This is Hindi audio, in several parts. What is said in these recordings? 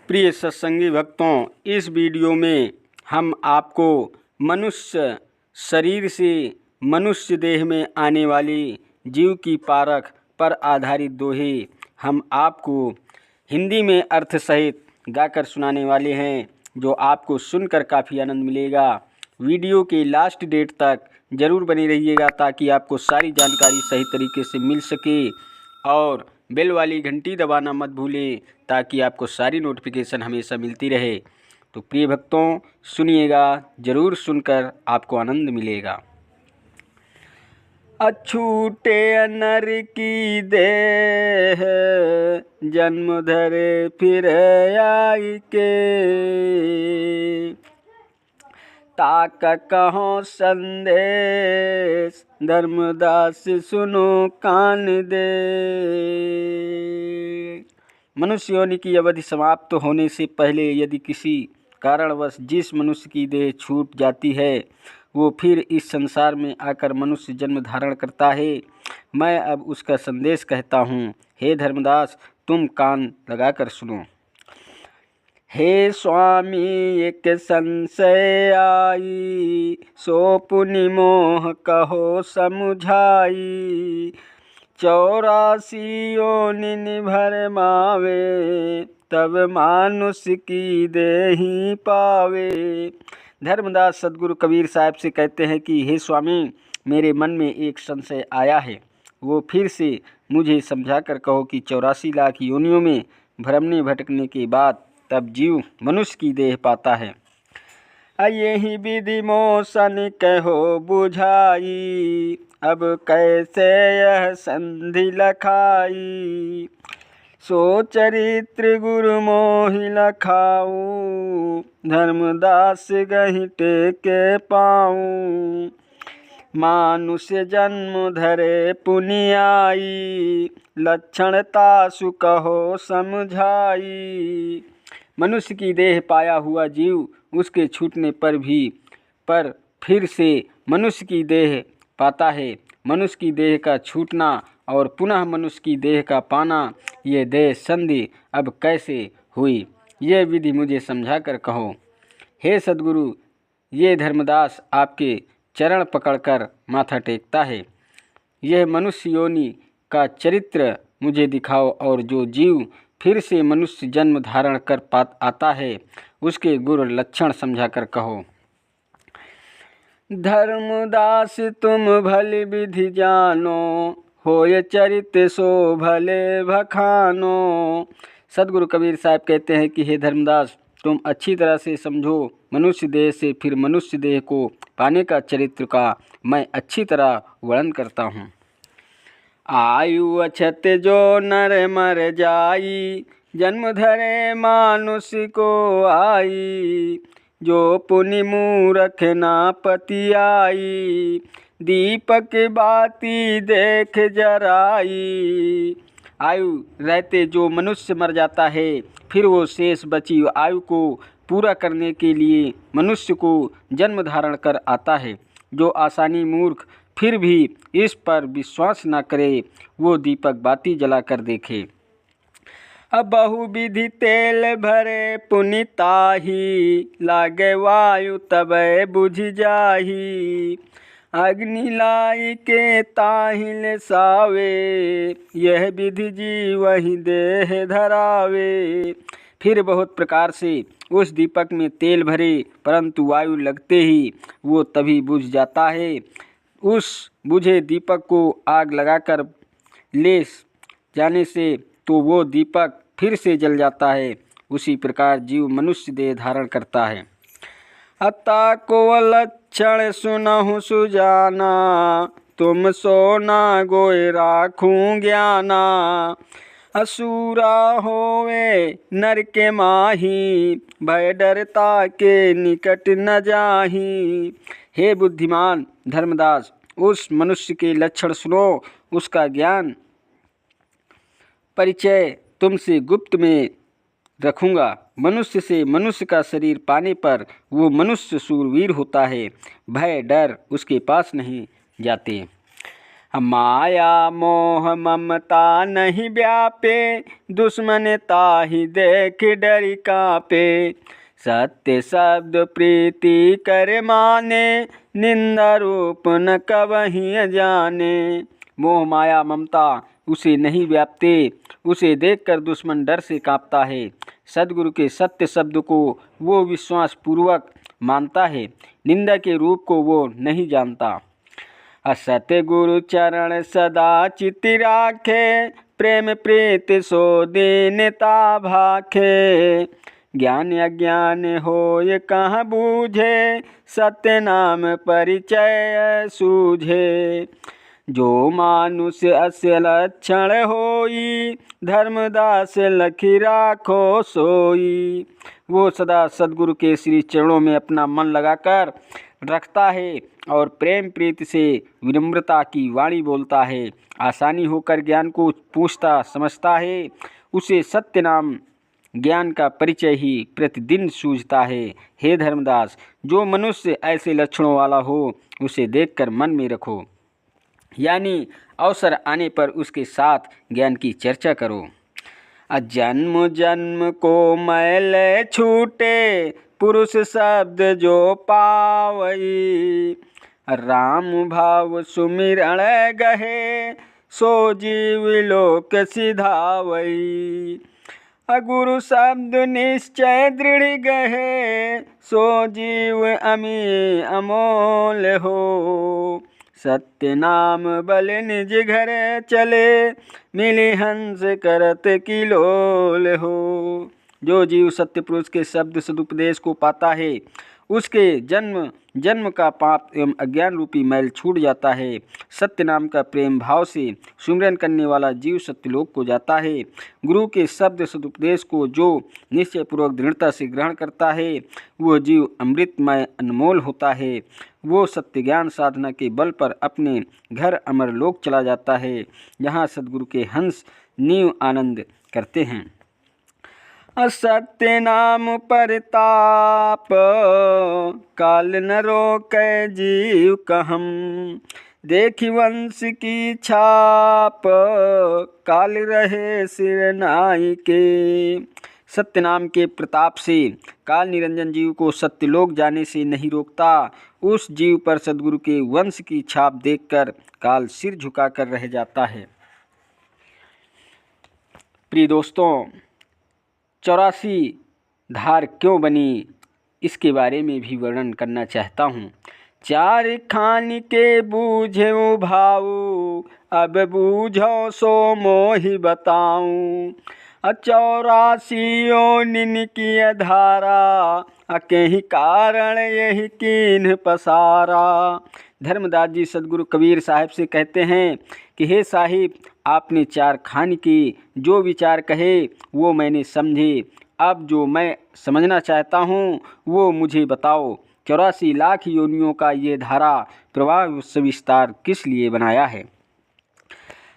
प्रिय सत्संगी भक्तों, इस वीडियो में हम आपको मनुष्य शरीर से मनुष्य देह में आने वाली जीव की पारख पर आधारित दोहे हम आपको हिंदी में अर्थ सहित गाकर सुनाने वाले हैं, जो आपको सुनकर काफ़ी आनंद मिलेगा। वीडियो के लास्ट डेट तक ज़रूर बने रहिएगा ताकि आपको सारी जानकारी सही तरीके से मिल सके, और बेल वाली घंटी दबाना मत भूलें ताकि आपको सारी नोटिफिकेशन हमेशा मिलती रहे। तो प्रिय भक्तों, सुनिएगा, ज़रूर सुनकर आपको आनंद मिलेगा। अछूटे अनर की देह जन्म धरे फिर आई के, ताक कहो संदेश धर्मदास सुनो कान दे। मनुष्य योनि की अवधि समाप्त होने से पहले यदि किसी कारणवश जिस मनुष्य की देह छूट जाती है, वो फिर इस संसार में आकर मनुष्य जन्म धारण करता है। मैं अब उसका संदेश कहता हूँ। हे धर्मदास, तुम कान लगाकर सुनो। हे स्वामी, एक संशय आई, सो पुनि मोह कहो समुझाई। 84 योनि भर मावे, तब मानुष की देहि पावे। धर्मदास सदगुरु कबीर साहब से कहते हैं कि हे स्वामी, मेरे मन में एक संशय आया है, वो फिर से मुझे समझा कर कहो कि 84 लाख योनियों में भ्रमने भटकने के बाद तब जीव मनुष्य की देह पाता है। यही विधि मोसन कहो बुझाई, अब कैसे यह संधि लखाई। सो चरित्र गुरु मोहि लखाऊं, धर्मदास गहि टेके पाऊं। मानुष्य जन्म धरे पुनि आई, लक्षण तासु कहो समझाई। मनुष्य की देह पाया हुआ जीव उसके छूटने पर फिर से मनुष्य की देह पाता है। मनुष्य की देह का छूटना और पुनः मनुष्य की देह का पाना, ये देह संधि अब कैसे हुई, ये विधि मुझे समझा कर कहो। हे सद्गुरु, ये धर्मदास आपके चरण पकड़कर माथा टेकता है। यह मनुष्य योनि का चरित्र मुझे दिखाओ, और जो जीव फिर से मनुष्य जन्म धारण कर आता है, उसके गुण लक्षण समझा कर कहो। धर्मदास तुम भली विधि जानो, होय चरित सो भले भखानो। सदगुरु कबीर साहब कहते हैं कि हे धर्मदास, तुम अच्छी तरह से समझो। मनुष्य देह से फिर मनुष्य देह को पाने का चरित्र का मैं अच्छी तरह वर्णन करता हूँ। आयु अछत जो नर मर जाई, जन्म धरे मानुष को आई। जो पुनि मूरख ना पति आई, दीपक बाती देख जराई। आयु रहते जो मनुष्य मर जाता है, फिर वो शेष बची आयु को पूरा करने के लिए मनुष्य को जन्म धारण कर आता है। जो आसानी मूर्ख फिर भी इस पर विश्वास न करे, वो दीपक बाती जला कर देखे। अब बहुविधि तेल भरे पुनि ताही, लागे वायु तबै बुझ जाही। अग्नि लाई के ताहिल सावे, यह विधि जीवहि देह धरावे। फिर बहुत प्रकार से उस दीपक में तेल भरे, परंतु वायु लगते ही वो तभी बुझ जाता है। उस बुझे दीपक को आग लगाकर ले जाने से तो वो दीपक फिर से जल जाता है। उसी प्रकार जीव मनुष्य देह धारण करता है। अता को लक्षण सुनहु सुजाना, तुम सोना गोय राखूं ज्ञाना। असुरा होवे नर के माही, भय डरता के निकट न जाही। हे बुद्धिमान धर्मदास, उस मनुष्य के लक्षण सुनो, उसका ज्ञान परिचय तुमसे गुप्त में रखूँगा। मनुष्य से मनुष्य का शरीर पाने पर वो मनुष्य शूरवीर होता है, भय डर उसके पास नहीं जाते। माया मोह ममता नहीं व्यापे, दुश्मन ताहि देख डरि कांपे। सत्य शब्द प्रीति कर माने, निंदा रूप न कबहि जाने। मोह माया ममता उसे नहीं व्यापते, उसे देखकर दुश्मन डर से कांपता है। सद्गुरु के सत्य शब्द को वो विश्वास पूर्वक मानता है, निंदा के रूप को वो नहीं जानता। असत्य गुरु चरण सदा चित राखे, प्रेम प्रीत सो दीनता भाखे। ज्ञान अज्ञान होय कहाँ बूझे, सत्य नाम परिचय सूझे। जो मानुष अस्य लक्षण होई, धर्मदास लखी राखो सोई। वो सदा सद्गुरु के श्री चरणों में अपना मन लगाकर रखता है और प्रेम प्रीति से विनम्रता की वाणी बोलता है। आसानी होकर ज्ञान को पूछता समझता है, उसे सत्य नाम ज्ञान का परिचय ही प्रतिदिन सूझता है। हे धर्मदास, जो मनुष्य ऐसे लक्षणों वाला हो, उसे देखकर मन में रखो, यानी अवसर आने पर उसके साथ ज्ञान की चर्चा करो। जन्म जन्म को मैल छूटे, पुरुष शब्द जो पावई। राम भाव सुमिरण गहे, सो जीव लोक सिधावई। गुरु शब्द निश्चय दृढ़ गहे, सो जीव अमी अमोल हो। सत्य नाम बल निज घर चले, मिली हंस करत किलोल हो। जो जीव सत्य पुरुष के शब्द सदुपदेश को पाता है, उसके जन्म जन्म का पाप एवं अज्ञान रूपी मैल छूट जाता है। सत्य नाम का प्रेम भाव से सुमिरन करने वाला जीव सत्यलोक को जाता है। गुरु के शब्द सदुपदेश को जो निश्चय पूर्वक दृढ़ता से ग्रहण करता है, वह जीव अमृतमय अनमोल होता है। वो सत्य ज्ञान साधना के बल पर अपने घर अमर लोक चला जाता है, जहाँ सद्गुरु के हंस नीव आनंद करते हैं। सत्य नाम परताप, काल न रोकै जीव कहम। देखी वंश की छाप, काल रहे सिर नाई के। सत्य नाम के प्रताप से काल निरंजन जीव को सत्यलोक जाने से नहीं रोकता। उस जीव पर सद्गुरु के वंश की छाप देखकर काल सिर झुकाकर रह जाता है। प्रिय दोस्तों, 84 धार क्यों बनी, इसके बारे में भी वर्णन करना चाहता हूँ। चार खान के बूझे भाऊ, अब बूझो सो मोहि बताऊँ। 84 योनिन की धारा, कहीं कारण यही कीन्ह पसारा। धर्मदास जी सद्गुरु कबीर साहिब से कहते हैं कि हे साहिब, आपने चार खान की जो विचार कहे वो मैंने समझे। अब जो मैं समझना चाहता हूँ वो मुझे बताओ। 84 लाख योनियों का ये धारा प्रवाह सविस्तार किस लिए बनाया है?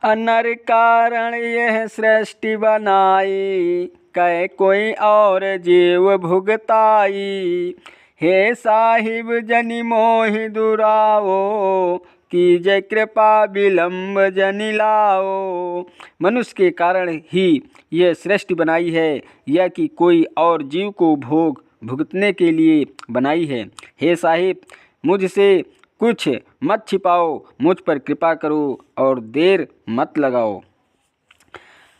नर कारण यह सृष्टि बनाई, कै कोई और जीव भुगताई। हे साहिब जनि मोहि दुराओ, की जय कृपा विलम्ब जनि लाओ। मनुष्य के कारण ही यह सृष्टि बनाई है, यह कि कोई और जीव को भोग भुगतने के लिए बनाई है। हे साहिब, मुझसे कुछ मत छिपाओ, मुझ पर कृपा करो और देर मत लगाओ।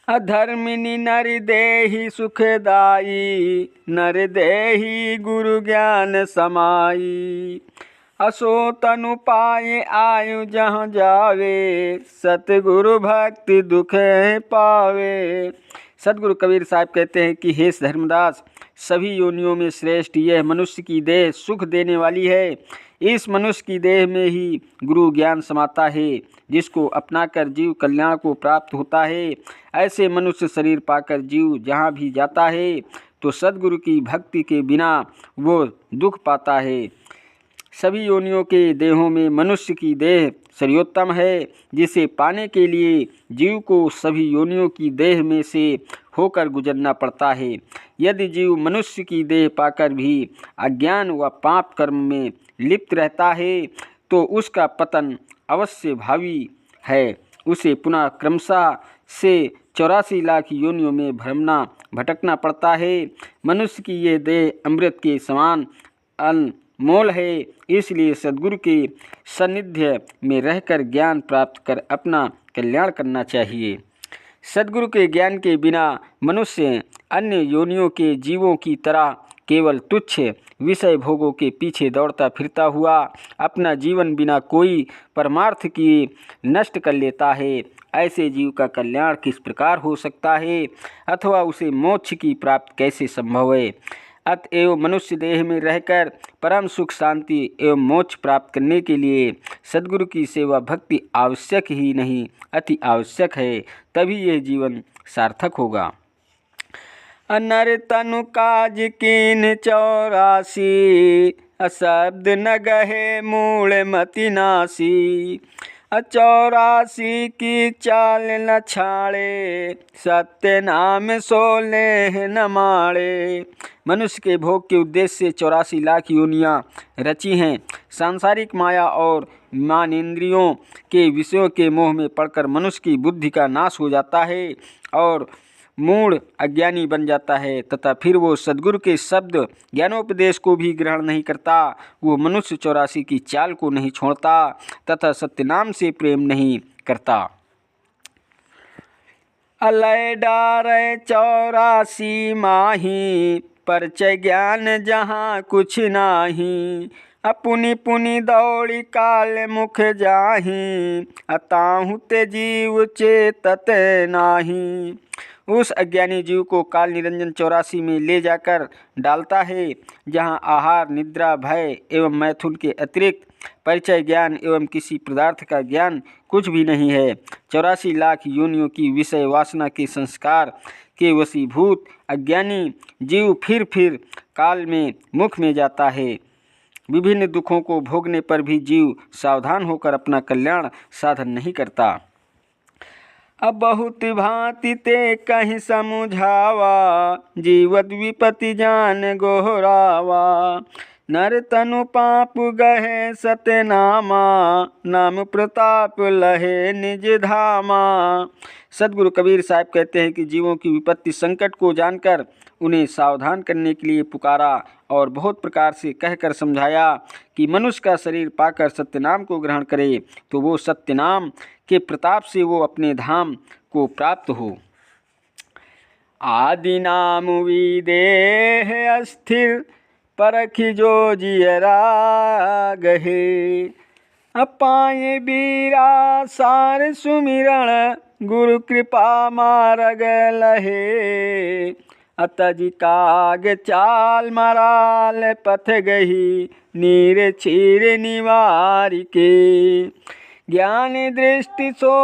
अधर्मिनी नर देहि सुखदाई, नर देहि गुरु ज्ञान समाई। असो तनु पाए आयु जहाँ जावे, सतगुरु भक्ति दुख पावे। सदगुरु कबीर साहब कहते हैं कि हे धर्मदास, सभी योनियों में श्रेष्ठ यह मनुष्य की देह सुख देने वाली है। इस मनुष्य की देह में ही गुरु ज्ञान समाता है, जिसको अपनाकर जीव कल्याण को प्राप्त होता है। ऐसे मनुष्य शरीर पाकर जीव जहाँ भी जाता है तो सद्गुरु की भक्ति के बिना वो दुख पाता है। सभी योनियों के देहों में मनुष्य की देह सर्वोत्तम है, जिसे पाने के लिए जीव को सभी योनियों की देह में से होकर गुजरना पड़ता है। यदि जीव मनुष्य की देह पाकर भी अज्ञान व पाप कर्म में लिप्त रहता है तो उसका पतन अवश्य भावी है, उसे पुनः क्रमशः से 84 लाख योनियों में भटकना पड़ता है। मनुष्य की ये देह अमृत के समान अनमोल है, इसलिए सद्गुरु के सानिध्य में रहकर ज्ञान प्राप्त कर अपना कल्याण करना चाहिए। सद्गुरु के ज्ञान के बिना मनुष्य अन्य योनियों के जीवों की तरह केवल तुच्छ विषय भोगों के पीछे दौड़ता फिरता हुआ अपना जीवन बिना कोई परमार्थ किए नष्ट कर लेता है। ऐसे जीव का कल्याण किस प्रकार हो सकता है अथवा उसे मोक्ष की प्राप्ति कैसे संभव है। अतएव मनुष्य देह में रहकर परम सुख शांति एवं मोक्ष प्राप्त करने के लिए सद्गुरु की सेवा भक्ति आवश्यक ही नहीं अति आवश्यक है, तभी यह जीवन सार्थक होगा। नर तनु काज कीन 84 अशब्द न गहे मूल मति नासी। 84 की चाल न छाड़े सत्य नाम सोले न माड़े। मनुष्य के भोग के उद्देश्य से 84 लाख योनियाँ रची हैं। सांसारिक माया और मानेंद्रियों के विषयों के मोह में पड़कर मनुष्य की बुद्धि का नाश हो जाता है और मूढ़ अज्ञानी बन जाता है तथा फिर वो सद्गुरु के शब्द ज्ञानोपदेश को भी ग्रहण नहीं करता। वो मनुष्य 84 की चाल को नहीं छोड़ता तथा सत्यनाम से प्रेम नहीं करता। अलय डारे 84 माही परिचय ज्ञान जहाँ कुछ नाही। अपुनि पुनि दौड़ी काल मुख जाही अताहु ते जीव चेतत नाही। उस अज्ञानी जीव को काल निरंजन 84 में ले जाकर डालता है, जहाँ आहार निद्रा भय एवं मैथुन के अतिरिक्त परिचय ज्ञान एवं किसी पदार्थ का ज्ञान कुछ भी नहीं है। 84 लाख योनियों की विषय वासना के संस्कार के वशीभूत अज्ञानी जीव फिर काल में मुख में जाता है। विभिन्न दुखों को भोगने पर भी जीव सावधान होकर अपना कल्याण साधन नहीं करता। अब बहुत भांति ते कहीं समुझावा जीवत विपति जान गोहरावा। नर तनु पाप गहे सतनामा नाम प्रताप लहे निज धामा। सद्गुरु कबीर साहब कहते हैं कि जीवों की विपत्ति संकट को जानकर उन्हें सावधान करने के लिए पुकारा और बहुत प्रकार से कहकर समझाया कि मनुष्य का शरीर पाकर सत्यनाम को ग्रहण करे तो वो सत्यनाम के प्रताप से वो अपने धाम को प्राप्त हो। आदि नाम विदेह अस्थिर परखि जो जियरा गहे। अपाए बीरा सार सुमिरण गुरु कृपा मार्ग लहे। अतजी काग चाल मराल पथ गही नीर छीर निवारी के। ज्ञान दृष्टि सो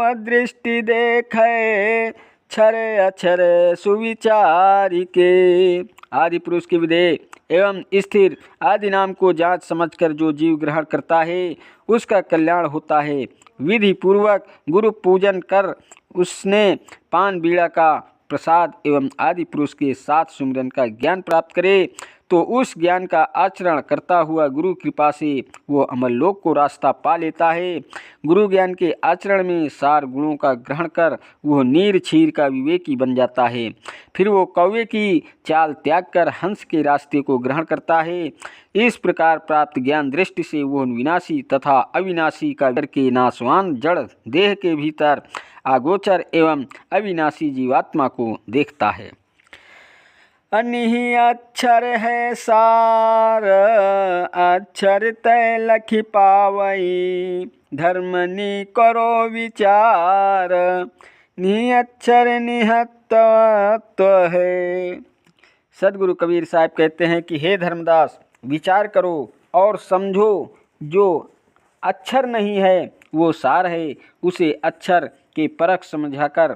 अदृष्टि देखे क्षर अक्षर सुविचारी के। आदि पुरुष के विधेय एवं स्थिर आदि नाम को जांच समझकर जो जीव ग्रहण करता है उसका कल्याण होता है। विधि पूर्वक गुरु पूजन कर उसने पान बीड़ा का प्रसाद एवं आदि पुरुष के साथ सुमिरन का ज्ञान प्राप्त करे तो उस ज्ञान का आचरण करता हुआ गुरु कृपा से वो अमरलोक को रास्ता पा लेता है। गुरु ज्ञान के आचरण में सार गुणों का ग्रहण कर वो नीर छीर का विवेकी बन जाता है। फिर वो कौवे की चाल त्याग कर हंस के रास्ते को ग्रहण करता है। इस प्रकार प्राप्त ज्ञान दृष्टि से वो विनाशी तथा अविनाशी का डर के नाशवान जड़ देह के भीतर आगोचर एवं अविनाशी जीवात्मा को देखता है। अनिहि अक्षर है सार अक्षर तय लखि पावई। धर्मनि करो विचार नि अक्षर निहत्व है। सद्गुरु कबीर साहब कहते हैं कि हे धर्मदास, विचार करो और समझो, जो अक्षर नहीं है वो सार है। उसे अक्षर के परख समझाकर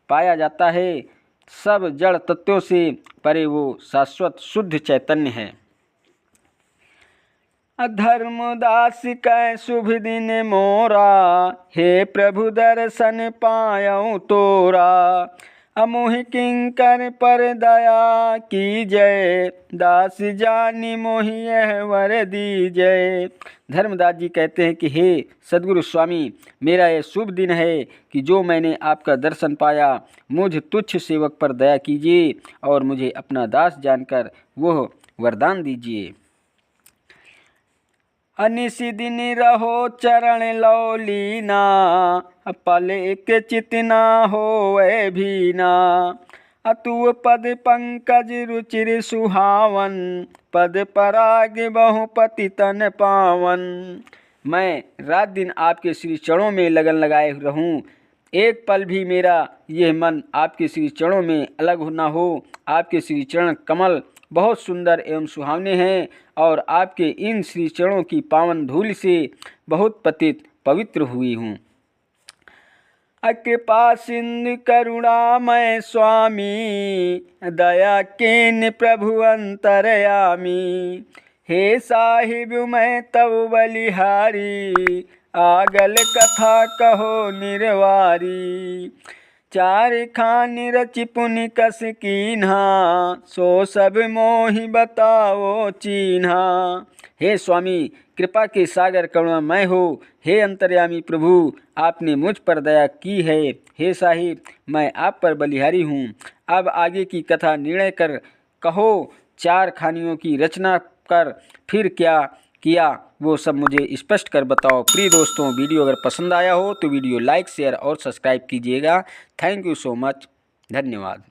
पाया जाता है। सब जड़ तत्वों से परे वो शाश्वत शुद्ध चैतन्य है। धर्मदास कै शुभ दिन मोरा, हे प्रभु दर्शन पायऊँ तोरा। अमोहि किंकर पर दया कीजय, दास जानी मोहि यह वर दीजय। धर्मदास जी कहते हैं कि हे सद्गुरु स्वामी, मेरा यह शुभ दिन है कि जो मैंने आपका दर्शन पाया, मुझ तुच्छ सेवक पर दया कीजिए और मुझे अपना दास जानकर वह वरदान दीजिए। अनिस दिन रहो चरण लौलीना, पल एक चितना होए भीना। अतु पद पंकज रुचिर सुहावन, पद पराग बहुपति तन पावन। मैं रात दिन आपके श्री चरणों में लगन लगाए रहूं, एक पल भी मेरा यह मन आपके श्री चरणों में अलग न हो। आपके श्री चरण कमल बहुत सुंदर एवं सुहावने हैं और आपके इन श्री चरणों की पावन धूल से बहुत पवित्र हुई हूँ। कृपा सिंधु करुणामय स्वामी, दया केन प्रभु अंतरयामी। हे साहिब मैं तव बलिहारी, आगल कथा कहो निर्वारी। चार खान रचि पुनि कस कीन्हा, सो सब मोहि बताओ चीन्हा। हे स्वामी, कृपा के सागर करुणामय हो। हे अंतर्यामी प्रभु, आपने मुझ पर दया की है। हे साहिब, मैं आप पर बलिहारी हूँ। अब आगे की कथा निर्णय कर कहो। चार खानियों की रचना कर फिर क्या किया वो सब मुझे स्पष्ट कर बताओ। प्रिय दोस्तों, वीडियो अगर पसंद आया हो तो वीडियो लाइक शेयर और सब्सक्राइब कीजिएगा। Thank you so much. धन्यवाद।